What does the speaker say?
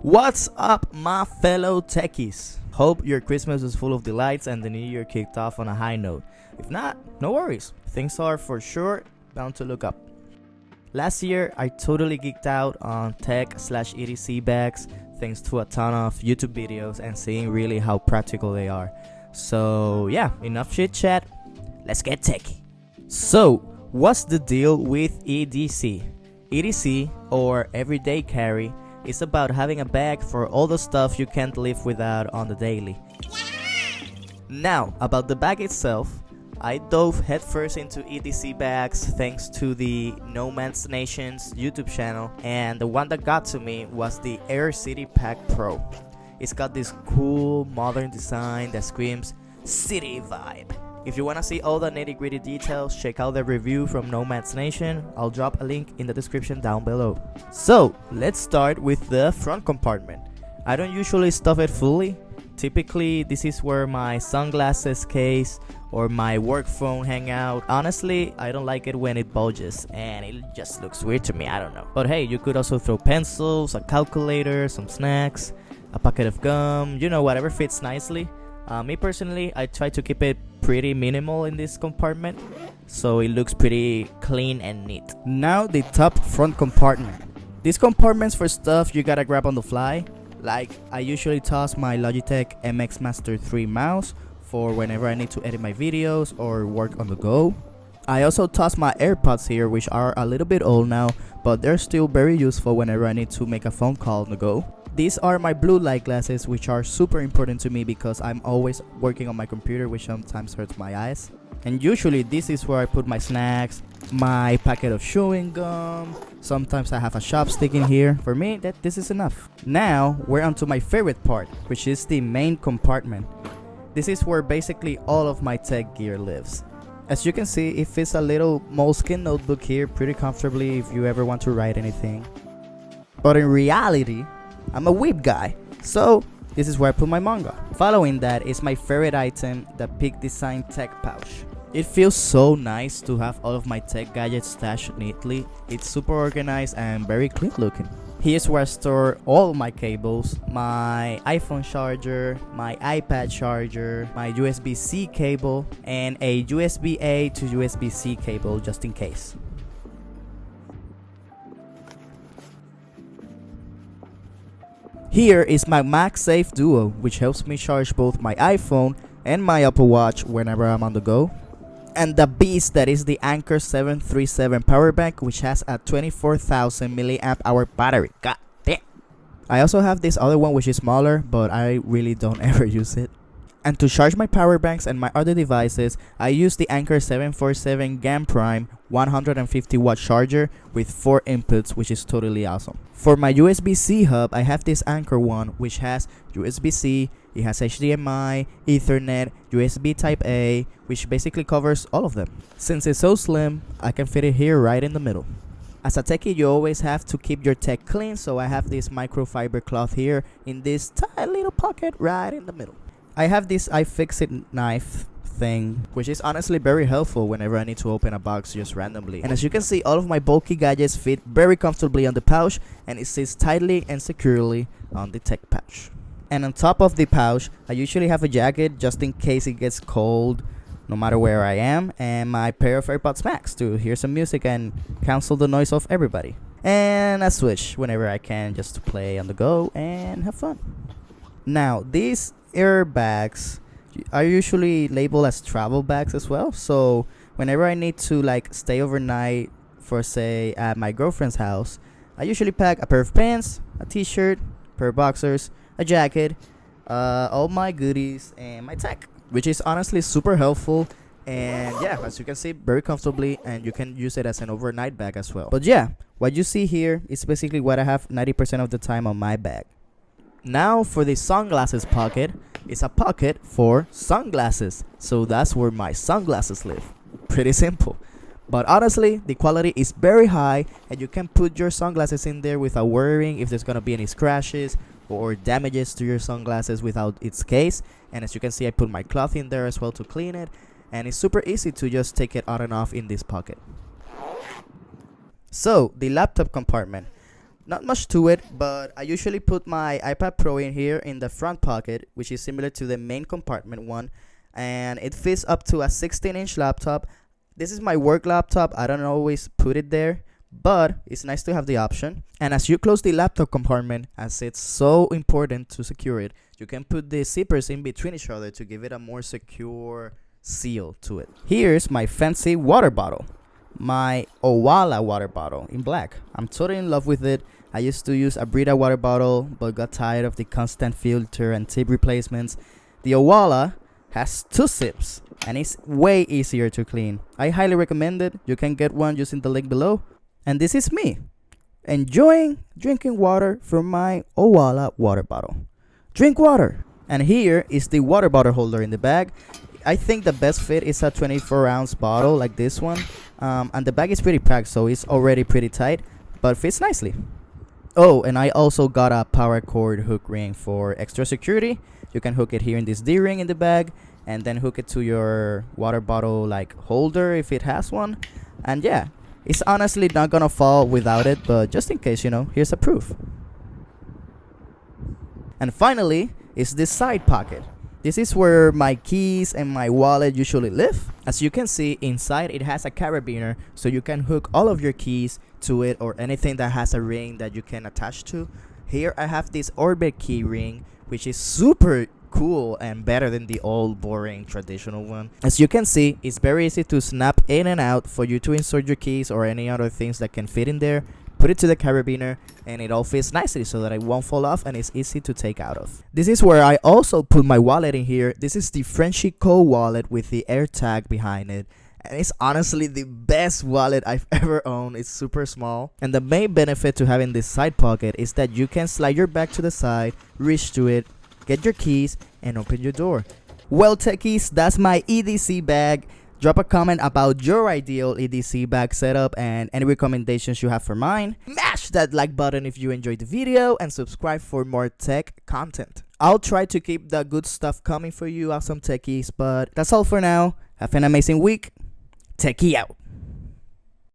What's up, my fellow techies? Hope your Christmas was full of delights and the new year kicked off on a high note. If not, no worries. Things are for sure bound to look up. Last year, I totally geeked out on tech/EDC bags thanks to a ton of YouTube videos and seeing really how practical they are. So yeah, enough chit chat. Let's get techy. So, what's the deal with EDC? EDC, or everyday carry, is about having a bag for all the stuff you can't live without on the daily. Now, about the bag itself, I dove headfirst into EDC bags thanks to the Nomad's Nation's YouTube channel, and the one that got to me was the Aer City Pack Pro. It's got this cool modern design that screams city vibe. If you wanna see all the nitty-gritty details, check out the review from Nomad's Nation. I'll drop a link in the description down below. So, let's start with the front compartment. I don't usually stuff it fully. Typically, this is where my sunglasses case or my work phone hang out. Honestly, I don't like it when it bulges and it just looks weird to me, I don't know. But hey, you could also throw pencils, a calculator, some snacks, a packet of gum, you know, whatever fits nicely. Me personally, I try to keep it pretty minimal in this compartment, so it looks pretty clean and neat. Now the top front compartment. This compartment's for stuff you gotta grab on the fly. Like, I usually toss my Logitech MX Master 3 mouse for whenever I need to edit my videos or work on the go. I also toss my AirPods here, which are a little bit old now, but they're still very useful whenever I need to make a phone call on the go. These are my blue light glasses, which are super important to me because I'm always working on my computer, which sometimes hurts my eyes. And usually this is where I put my snacks, my packet of chewing gum. Sometimes I have a chopstick in here. For me, this is enough. Now we're on to my favorite part, which is the main compartment. This is where basically all of my tech gear lives. As you can see, it fits a little Moleskine notebook here pretty comfortably if you ever want to write anything. But in reality, I'm a weeb guy, so this is where I put my manga. Following that is my favorite item, the Peak Design Tech Pouch. It feels so nice to have all of my tech gadgets stashed neatly. It's super organized and very clean looking. Here's where I store all my cables, my iPhone charger, my iPad charger, my USB-C cable, and a USB-A to USB-C cable just in case. Here is my MagSafe Duo, which helps me charge both my iPhone and my Apple Watch whenever I'm on the go. And the beast that is the Anker 737 power bank, which has a 24,000 milliamp hour battery. God damn. I also have this other one which is smaller, but I really don't ever use it. And to charge my power banks and my other devices, I use the Anker 747 GaN Prime 150 watt charger with 4 inputs, which is totally awesome. For my USB-C hub, I have this Anker one which has USB-C, it has HDMI, Ethernet, USB Type A, which basically covers all of them. Since it's so slim, I can fit it here right in the middle. As a techie, you always have to keep your tech clean, so I have this microfiber cloth here in this tiny little pocket right in the middle. I have this iFixit knife thing, which is honestly very helpful whenever I need to open a box just randomly. And as you can see, all of my bulky gadgets fit very comfortably on the pouch, and it sits tightly and securely on the tech pouch. And on top of the pouch, I usually have a jacket just in case it gets cold, no matter where I am, and my pair of AirPods Max to hear some music and cancel the noise of everybody. And a Switch whenever I can, just to play on the go and have fun. Now, these airbags are usually labeled as travel bags as well, so whenever I need to like stay overnight for say at my girlfriend's house, I usually pack a pair of pants, a t-shirt, a pair of boxers, a jacket, all my goodies, and my tech, which is honestly super helpful. And yeah, as you can see, very comfortably, and you can use it as an overnight bag as well. But yeah, what you see here is basically what I have 90% of the time on my bag. Now for the sunglasses pocket, it's a pocket for sunglasses, so that's where my sunglasses live. Pretty simple. But honestly, the quality is very high, and you can put your sunglasses in there without worrying if there's gonna be any scratches or damages to your sunglasses without its case. And as you can see, I put my cloth in there as well to clean it, and it's super easy to just take it out and off in this pocket. So the laptop compartment. Not much to it, but I usually put my iPad Pro in here in the front pocket, which is similar to the main compartment one, and it fits up to a 16-inch laptop. This is my work laptop. I don't always put it there, but it's nice to have the option. And as you close the laptop compartment, as it's so important to secure it, you can put the zippers in between each other to give it a more secure seal to it. Here's my fancy water bottle, my Owala water bottle in black. I'm totally in love with it. I used to use a Brita water bottle, but got tired of the constant filter and tip replacements. The Owala has 2 zips, and it's way easier to clean. I highly recommend it. You can get one using the link below. And this is me, enjoying drinking water from my Owala water bottle. Drink water! And here is the water bottle holder in the bag. I think the best fit is a 24-ounce bottle like this one. And the bag is pretty packed, so it's already pretty tight, but fits nicely. Oh, and I also got a power cord hook ring for extra security. You can hook it here in this D-ring in the bag, and then hook it to your water bottle like holder if it has one. And yeah, it's honestly not gonna fall without it, but just in case, here's a proof. And finally is this side pocket. This is where my keys and my wallet usually live. As you can see, inside it has a carabiner, so you can hook all of your keys to it or anything that has a ring that you can attach to. Here I have this Orbit key ring, which is super cool and better than the old boring traditional one. As you can see, it's very easy to snap in and out for you to insert your keys or any other things that can fit in there. Put it to the carabiner and it all fits nicely so that it won't fall off and it's easy to take out of. This is where I also put my wallet in here. This is the Frenchy Co wallet with the Air tag behind it. And it's honestly the best wallet I've ever owned. It's super small. And the main benefit to having this side pocket is that you can slide your bag to the side, reach to it, get your keys, and open your door. Well, techies, that's my EDC bag. Drop a comment about your ideal EDC bag setup and any recommendations you have for mine. Mash that like button if you enjoyed the video and subscribe for more tech content. I'll try to keep the good stuff coming for you, awesome techies, but that's all for now. Have an amazing week. Techie out.